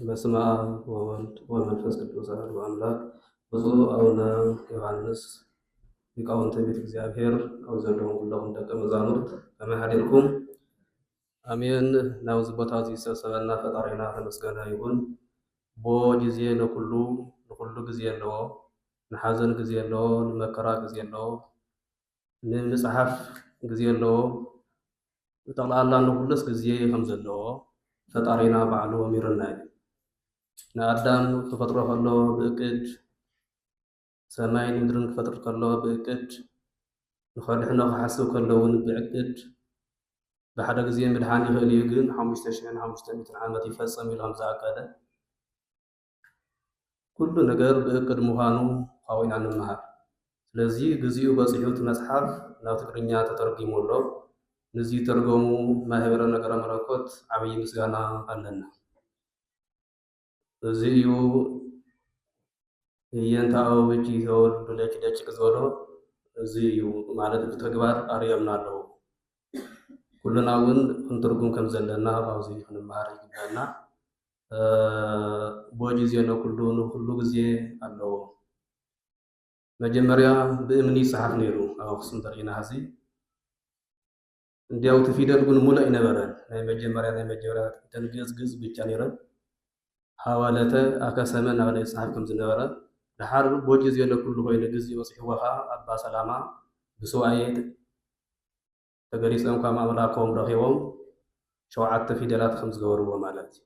በስመ አብ ወወልድ ወመንፈስ ቅዱስ አሐዱ አምላክ። ብፁዕ አቡነ ዮሐንስ ሊቃውንተ ቤተ እግዚአብሔር ኣብ ዘለዎም ኩለኹም ደቀ መዛሙርት ከመይ ሓዲርኩም? ኣሜን። ናብዚ ቦታ እዚ ዝተሰበና ፈጣሪና ተመስገነ ይሁን። ቦ ግዜ ንኩሉ ግዜ ኣለዎ። ንሓዘን ግዜ ኣለዎ፣ ንመከራ ግዜ ኣለዎ፣ ንምፅሓፍ ግዜ ኣለዎ። ብጠቕላላ ንኩሉስ ግዜ ከም ዘለዎ ፈጣሪና ባዕሉ ኣሚሩና እዩ። ንኣዳም ክፈጥሮ ከሎ ብእቅድ፣ ሰማይን ምድርን ክፈጥር ከሎ ብእቅድ፣ ንኸድሕኖ ክሓስብ ከሎ እውን ብእቅድ ብሓደ ግዜ ምድሓን ይኽእል እዩ። ግን 5500 ዓመት ይፈፀም ኢሉ ከም ዝኣቀደ ኩሉ ነገር ብእቅድ ምዃኑ ካዊና ንምሃር። ስለዚ ግዚኡ በፂሑ እቲ መፅሓፍ ናብ ትግርኛ ተተርጊሙ ኣሎ። ነዚ ተርጎሙ ማህበረ ነገረ መለኮት ዓብይ ምስጋና ኣለና። እዚ እዩ እየንተ ኣበብኪ ተወልዱ ለኪ ደቂቅ ዝበሎ እዚ እዩ ማለት ብተግባር ኣርዮምና ኣለዉ። ኩሉና እውን ክንትርጉም ከም ዘለና ካብዚ ክንመሃር ይግባአና። ብግዜ ኩሉ ንኩሉ ግዜ ኣለዎ። መጀመርያ ብእምኒ ይፅሓፍ ነይሩ ኣብ ኣክሱም ተሪኢና ሕዚ እንዲያው እቲ ፊደል ግን ሙሉእ ይነበረን። ናይ መጀመርያ ተንግዝግዝ ብቻ ነይረን። ሓዋለተ ኣከሰመ እናበለ ይፅሓፍ ከም ዝነበረ ድሓር ብግዜ ኩሉ ኮይኑ ግዜ በፂሕዎ ከዓ ኣባ ሰላማ ብሰብኣየ ተገሊፆም ካብ ኣምላኮም ረኺቦም 7 ፊደላት ከም ዝገበርዎ ማለት እዩ።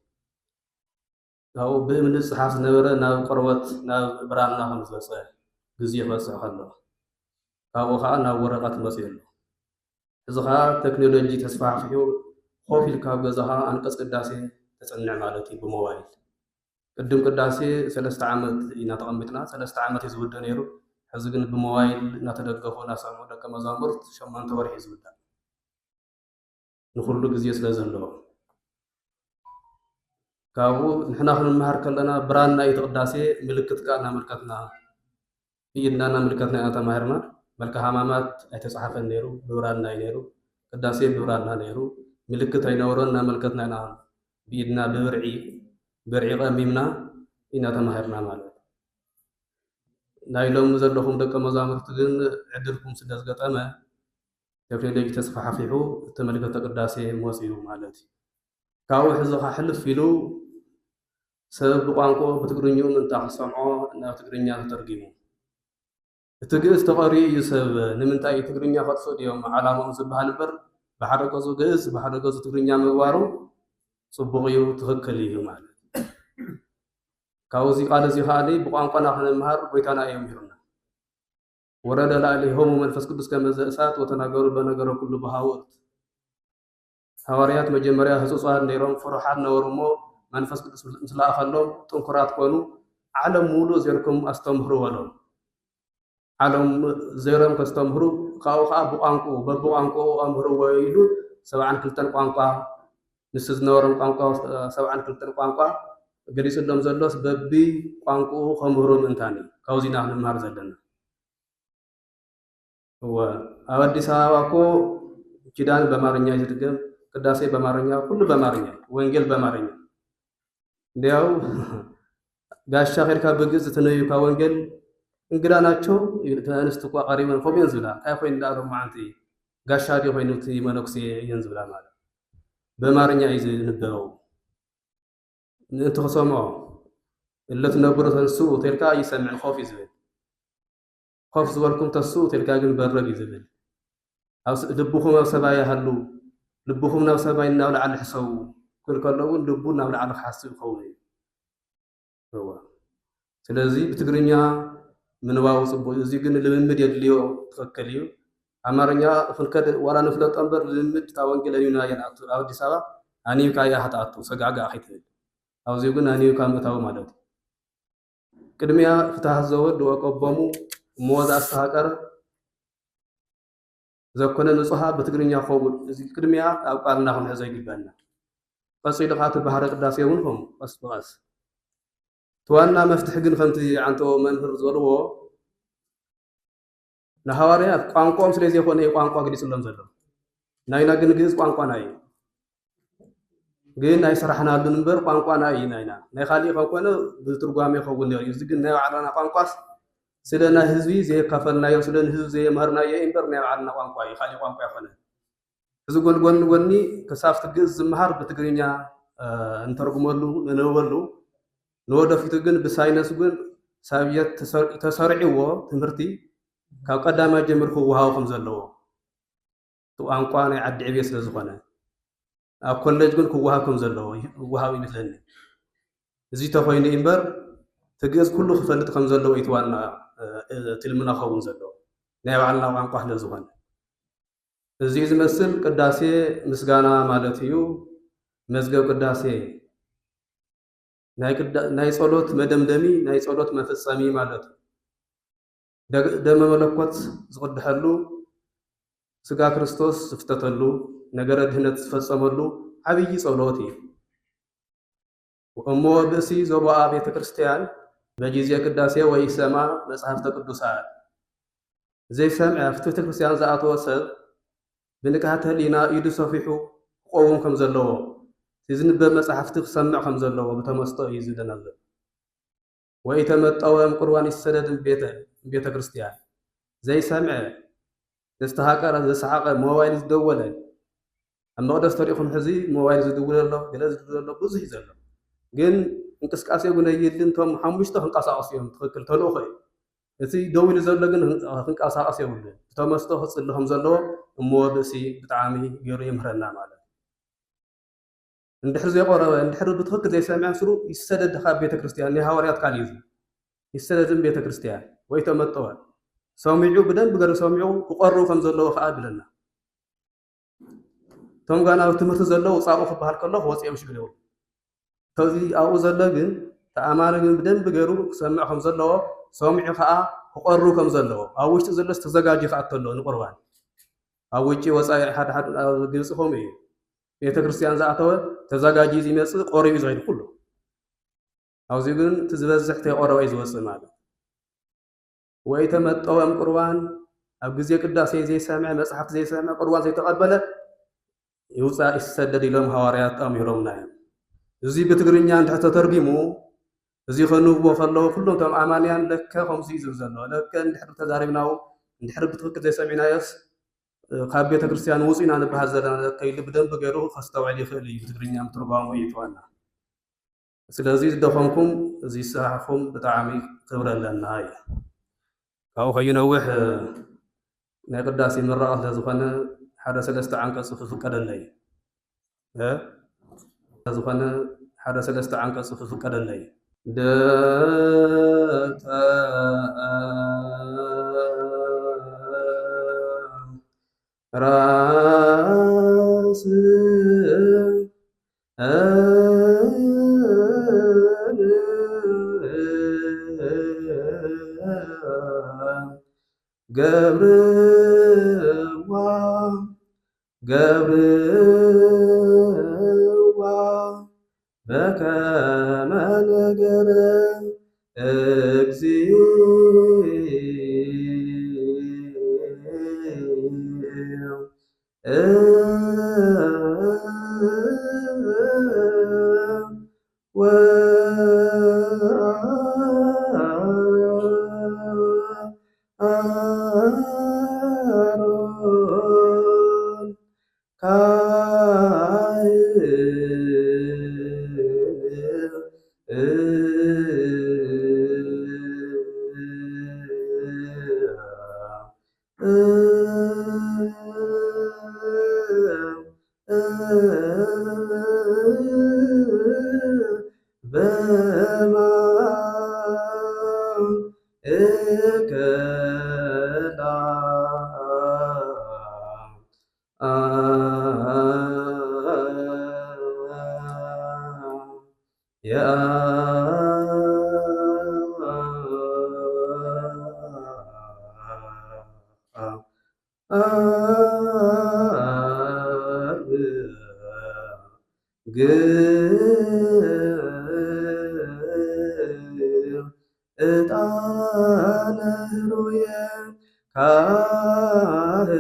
ካብኡ ብእምኒ ዝፅሓፍ ዝነበረ ናብ ቆርበት ናብ ብራና ከም ዝበፅሐ ግዜ ክበፅሕ ከሎ ካብኡ ከዓ ናብ ወረቐት መፅኡ ኣሎ። እዚ ከዓ ቴክኖሎጂ ተስፋሕፊሑ ኮፍ ኢልካ ኣብ ገዛኻ ኣንቀጽ ቅዳሴ ተፀንዕ ማለት እዩ ብሞባይል። ቅድም ቅዳሴ 3 ዓመት ኢና ተቐሚጥና 3 ዓመት እዩ ዝውዳእ ነይሩ። ሕዚ ግን ብሞባይል እናተደገፉ እናሰምዑ ደቀ መዛሙርት 8 ወርሒ እዩ ዝውዳእ ንኩሉ ግዜ ስለ ዘለዎ። ካብኡ ንሕና ክንመሃር ከለና ብራና እዩ ቅዳሴ ምልክትካ እናመልከትና ብኢድና እናመልከትና ኢና ተማሂርና። መልካ ሃማማት ኣይተፃሓፈን ነይሩ፣ ብብራና እዩ ነይሩ። ቅዳሴ ብብራና ነይሩ። ምልክት ኣይነበሮን እናመልከትና ኢና ብኢድና ብብርዒ ቀሚምና ኢና ተማሂርና ማለት እዩ። ናይ ሎሚ ዘለኹም ደቀ መዛሙርቲ ግን ዕድልኩም ስለ ዝገጠመ ቴክኖሎጂ ተስፋሕፊሑ እተመልከተ ቅዳሴ መፅኡ ማለት እዩ። ካብኡ ሕዚ ካ ሕልፍ ኢሉ ሰብ ብቋንቋ ብትግርኛኡ ምንታይ ክሰምዖ ናብ ትግርኛ ተተርጊሙ እቲ ግእዝ ተቐሪኡ እዩ ሰብ ንምንታይ ትግርኛ ከጥፍእ ድዮም ዓላምኦም ዝበሃል እምበር ብሓደ ገዙ ግእዝ ብሓደ ገዙ ትግርኛ ምግባሩ ፅቡቕ እዩ ትኽክል እዩ ማለት እዩ። ካብዚ ቃል እዚ ከዓኒ ብቋንቋና ክንምሃር ጎይታና እዮም ይሩና ወረደ ላዕሌሆሙ መንፈስ ቅዱስ ከመ ዘእሳት ወተናገሩ በነገረ ኩሉ በሃውርት። ሃዋርያት መጀመርያ ህፁፃን ነይሮም ፍሩሓት ነበሩ እሞ መንፈስ ቅዱስ ምስ ለኣኸሎም ጥንኩራት ኮኑ ዓለም ሙሉእ ዘርኩም ኣስተምህሩ በሎም። ዓለም ዘይሮም ከስተምህሩ ካብኡ ከዓ ብቋንቋ በብቋንቋኡ ኣምህርዎ ኢሉ 72 ቋንቋ ንስ ዝነበሮም ቋንቋ 72 ቋንቋ ገሊፅሎም ዘሎስ በቢ ቋንቋኡ ከምህሩ ምእንታን እዩ። ካብዚና ክንምሃር ዘለና ኣብ ኣዲስ ኣበባ እኮ ኪዳን በአማርኛ ይትርገም፣ ቅዳሴ በአማርኛ፣ ኩሉ በአማርኛ፣ ወንጌል በአማርኛ። እንዲያው ጋሻ ኸድካ በግዕዝ ተነዩካ ወንጌል እንግዳ ናቸው ተንስት እኳ ቀሪበን ኮሜን ዝብላ እንታይ ኮይኑ እንዳሎም ማዓንቲ ጋሻ ዲ ኮይኑት መነኩሴ እየን ዝብላ ማለት በአማርኛ እዩ ዝንበበው። ንእንቲ ክሰምዖ እለት ነብሩ ተንስኡ ተልካ ይሰምዕ ኮፍ እዩ ዝብል ኮፍ ዝበልኩም ተስኡ ተልካ ግን በረግ እዩ ዝብል። ልብኹም ኣብ ሰማይ ያሃሉ ልብኹም ናብ ሰማይ ናብ ላዕሊ ሕሰቡ ክብል ከለዉ ልቡ ናብ ላዕሊ ክሓስብ ይኸውን እዩ። ስለዚ ብትግርኛ ምንባቡ ፅቡቅ እዩ። እዚ ግን ልምምድ የድልዮ ትኽክል እዩ። ኣማርኛ ክንከድ ዋላ ንፍለጦ እምበር ልምምድ እታ ወንጌል ኣንዩና እየን ኣብ ኣዲስ ኣበባ ኣንዩካ እያ ክትኣቱ ሰጋግዓ ከይትብል ኣብዚኡ ግን ኣንዩካ ምእታዊ ማለት እዩ። ቅድሚያ ፍትሃት ዘወድ ወቀቦሙ እሞወዛ ኣስተሃቀር ዘኮነ ንጹሃ በትግርኛ ክኸውን እዚ ቅድሚያ ኣብ ቃልና ክንሕዞ ይግባአና። ቀፂሉ ከዓ እቲ ባህረ ቅዳሴ እውን ከምኡ ቀስ ብቐስ ተዋና መፍትሒ ግን ከምቲ ዓንቶ መምህር ዝበልዎ ንሃዋርያት ቋንቋኦም ስለዘይኮነ ቋንቋ ገሊፅሎም ዘሎ ናይና ግን ግዕዝ ቋንቋና እዩ ግን ናይ ስራሕናሉን እምበር ቋንቋና እዩ ናይና ናይ ካሊእ ኮነ ብትርጓሜ ይኸውን ነይሩ እዚ ግን ናይ ባዕልና ቋንቋስ ስለ ናይ ህዝቢ ዘየካፈልናዮ ስለ ህዝቢ ዘየምህርናዮ እምበር ናይ ባዕልና ቋንቋ እዩ ካሊእ ቋንቋ ይኮነ እዚ ጎኒ ጎኒ ክሳብቲ ግዕዝ ዝመሃር ብትግርኛ እንተርጉመሉ ንነበሉ ንወደፊቱ ግን ብሳይነስ ግን ሳብየት ተሰሪዕዎ ትምህርቲ ካብ ቀዳማይ ጀሚሩ ክወሃብ ከም ዘለዎ ቋንቋ ናይ ዓዲ ዕብየ ስለ ዝኾነ ኣብ ኮሌጅ ግን ክወሃብ ከም ዘለዎ ይወሃብ ይመስለኒ እዚ ተኮይኑ እምበር ትግዕዝ ኩሉ ክፈልጥ ከም ዘለዎ ይትዋና ትልምና ኸውን ዘለዎ ናይ ባዕልና ቋንቋ ስለ ዝኾነ እዚ ዝመስል ቅዳሴ ምስጋና ማለት እዩ መዝገብ ቅዳሴ ናይ ጸሎት መደምደሚ ናይ ጸሎት መፈጸሚ ማለት ደመ መለኮት ዝቅድሐሉ ስጋ ክርስቶስ ዝፍተተሉ ነገረ ድህነት ዝፈጸመሉ ዓብይ ጸሎት እዩ እሞ ብእሲ ዞባኣ ቤተ ክርስቲያን በጊዜ ቅዳሴ ወይ ሰማ መጽሐፍተ ቅዱሳን ዘይሰምዐ ኣብቲ ቤተ ክርስቲያን ዝኣተወ ሰብ ብንቃተ ህሊና ኢዱ ሰፊሑ ክቆውም ከም ዘለዎ ዝንበብ መጽሓፍቲ ክሰምዕ ከም ዘለዎ ብተመስጦ እዩ ዝብለና ዘሎ ወይ ተመጠወም ቁርባን ይሰደድ ቤተ ክርስቲያን ዘይሰምዐ ዝተሃቀረ ዘሰሓቀ ሞባይል ዝደወለ ኣብ መቅደስ ተሪኢኹም ሕዚ ሞባይል ዝድውል ኣሎ ገለ ዝድውል ኣሎ ብዙሕ እዩ ዘሎ ግን እንቅስቃሴ እውን የድልን ቶም ሓሙሽተ ክንቀሳቀሱ እዮም ትክክል ተልእኮ እዩ እቲ ደው ኢሉ ዘሎ ግን ክንቀሳቀስ የብሉን ብተመስጦ ክፅሊ ከም ዘለዎ እሞ ብእሲ ብጣዕሚ ገይሩ የምህረና ማለት እንድሕር ዘይቆረበ እንድሕር ብትክክል ዘይሰምዐ ስሩ ይሰደድ ካብ ቤተ ክርስቲያን ናይ ሃዋርያት ቃል እዩ ይሰደድን ቤተ ክርስቲያን ወይ ተመጠወ ሰሚዑ ብደንብ ገይሩ ሰሚዑ ክቆርቡ ከም ዘለዎ ከዓ ብለና ቶም ጋና ኣብ ትምህርቲ ዘለዎ ውፃኡ ክበሃል ከሎ ክወፅኦም ሽግር የብሉ ተዚ ኣብኡ ዘሎ ግን ተኣማኒ ግን ብደንብ ገይሩ ክሰምዕ ከም ዘለዎ ሰሚዑ ከዓ ክቆርቡ ከም ዘለዎ ኣብ ውሽጢ ዘሎ ተዘጋጅ ከኣቶ ኣሎ ንቁርባን ኣብ ውጭ ወፃኢ ሓደ ግብፂ ከምኡ እዩ ቤተ ክርስቲያን ዝኣተወ ተዘጋጂ ዝመፅእ ቆሪቡ ዝኸይድ ኩሉ ኣብዚ ግን እቲ ዝበዝሕ ተይቆረበ እዩ ዝወፅእ ማለት ወይ ተመጠወም ቁርባን ኣብ ግዜ ቅዳሴ ዘይሰምዐ መፅሓፍቲ ዘይሰምዐ ቁርባን ዘይተቐበለ ይውፃእ ይሰደድ ኢሎም ሃዋርያት ኣምሂሮምና እዮም እዚ ብትግርኛ እንድሕር ተተርጊሙ እዚ ከንብቦ ከለዉ ኩሎም ቶም ኣማንያን ለከ ከምዚ እዩ ዝብል ዘሎ ለከ እንድሕር ተዛሪብናው እንድሕር ብትክክል ዘይሰሚዕናዮስ ካብ ቤተ ክርስቲያን ውፅኢና ንበሃል ዘለና ለከ ኢሉ ብደንብ ገይሩ ከስተውዕል ይኽእል እዩ ብትግርኛ ምትርጓሙ እይትዋና ስለዚ ዝደኸምኩም እዚ ስራሕኩም ብጣዕሚ ክብረ ኣለና እዩ ካብኡ ከይነውሕ ናይ ቅዳሴ ምረቃ ስለዝኾነ ሓደ ሰለስተ ዓንቀጽ ክፍቀደለይ ዝኾነ ሓደ ሰለስተ ዓንቀጽ ክፍቀደለይ ደተ ራስ ገብርዋ በከመ ነገረ እግዚእ ዕጣነ ሩየ ካህን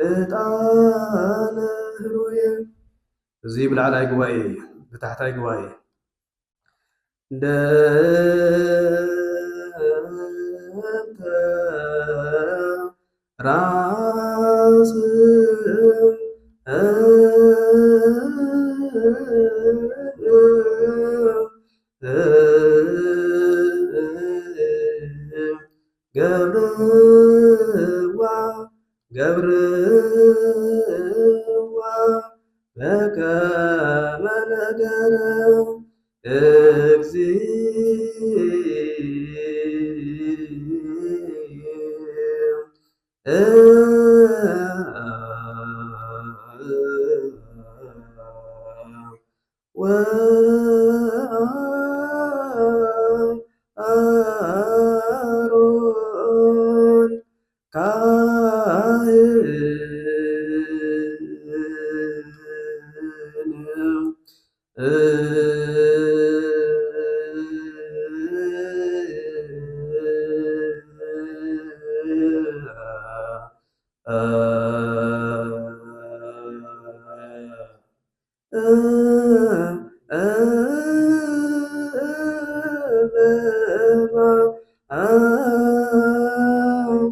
እጣነ ህሩየ እዚ ብላዕላይ ጉባኤ ብታሕታይ ጉባኤ ደብተ ራስ ገብርዋ ገብርዋ በከመ ነገረ ወአሮን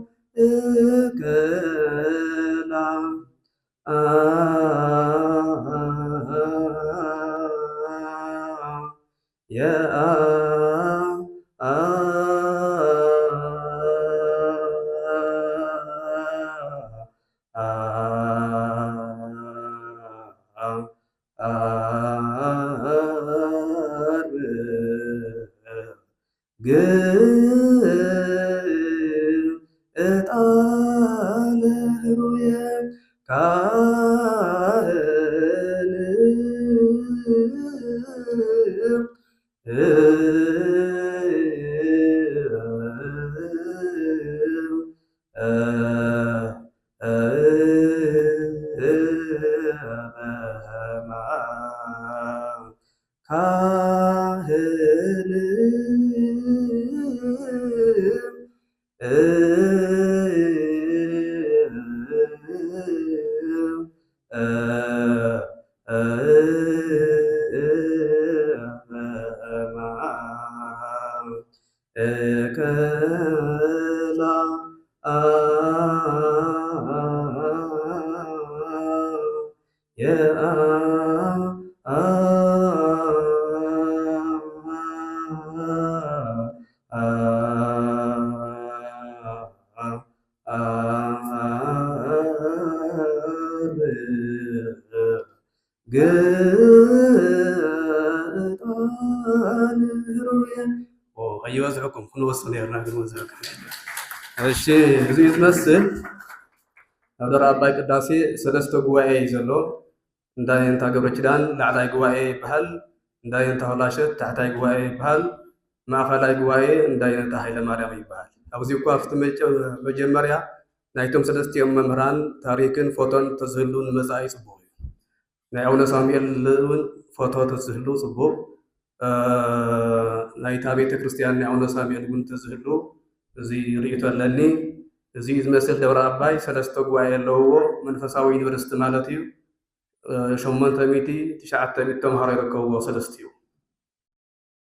እጣነ ህሩየ እከላ አይወዝሕኩም ክንወስድ ነርና ግን ወዝሕኩም። እሺ እዚ ዝመስል ኣብ ደብረ ኣባይ ቅዳሴ ሰለስተ ጉባኤ እዩ ዘሎ። እንዳየንታ ገብረ ኪዳን ላዕላይ ጉባኤ ይበሃል፣ እንዳየንታ ሆላሸት ታሕታይ ጉባኤ ይበሃል፣ ማእኸላይ ጉባኤ እንዳየንታ ሃይለ ማርያም ይበሃል። ኣብዚ እኳ ኣብቲ መጀመርያ ናይቶም ሰለስቲኦም መምህራን ታሪክን ፎቶን ተዝህሉ ንመጻኢ ጽቡቕ እዩ። ናይ ኣቡነ ሳሙኤል እውን ፎቶ ተዝህሉ ጽቡቕ፣ ናይታ ቤተ ክርስቲያን ናይ ኣቡነ ሳሙኤል እውን ተዝህሉ እዚ ርእቶ ኣለኒ። እዚ ዝመስል ደብረ ኣባይ ሰለስተ ጉባኤ ኣለውዎ፣ መንፈሳዊ ዩኒቨርስቲ ማለት እዩ። 800 ተምሃሮ ይርከብዎ ሰለስተ እዩ።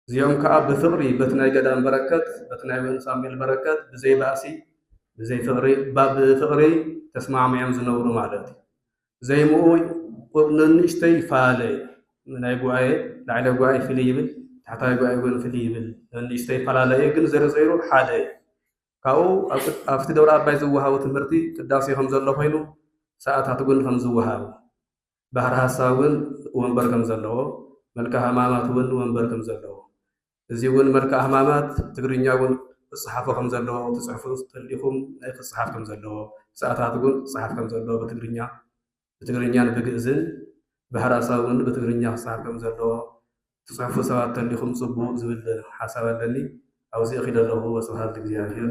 እዚኦም ከዓ ብፍቕሪ በቲ ናይ ገዳም በረከት በቲ ናይ ኣቡነ ሳሙኤል በረከት ብዘይ ባእሲ ብዘይ ብፍቕሪ ተስማዕሚዖም ዝነብሩ ማለት እዩ። ዘይምኡ ንእሽተይ ይፈላለ ናይ ጉባኤ ላዕለ ጉባኤ ፍልይ ይብል፣ ታሕታይ ጉባኤ እውን ፍልይ ይብል፣ ንእሽተይ ይፈላለየ ግን ዘርዘሩ ሓደ እዩ። ካብኡ ኣብቲ ደብረ ኣባይ ዝወሃቡ ትምህርቲ ቅዳሴ ከም ዘሎ ኮይኑ ሰዓታት እውን ከም ዝወሃቡ ባህር ሀሳብ እውን ወንበር ከም ዘለዎ መልክዕ ሕማማት እውን ወንበር ከም ዘለዎ እዚ እውን መልክዕ ሕማማት ትግርኛ እውን ክፅሓፎ ከም ዘለዎ ትፅሕፉ ተሊኹም ናይ ክፅሓፍ ከም ዘለዎ ሰዓታት እውን ክፅሓፍ ከም ዘለዎ ብትግርኛን ብግእዝን ባህር ሀሳብ እውን ብትግርኛ ክፅሓፍ ከም ዘለዎ ትፅሕፉ ሰባት ተሊኹም ፅቡቅ ዝብል ሓሳብ ኣለኒ ኣብዚኡ ኺደ ኣለኹ ወስብሓት እግዚአብሔር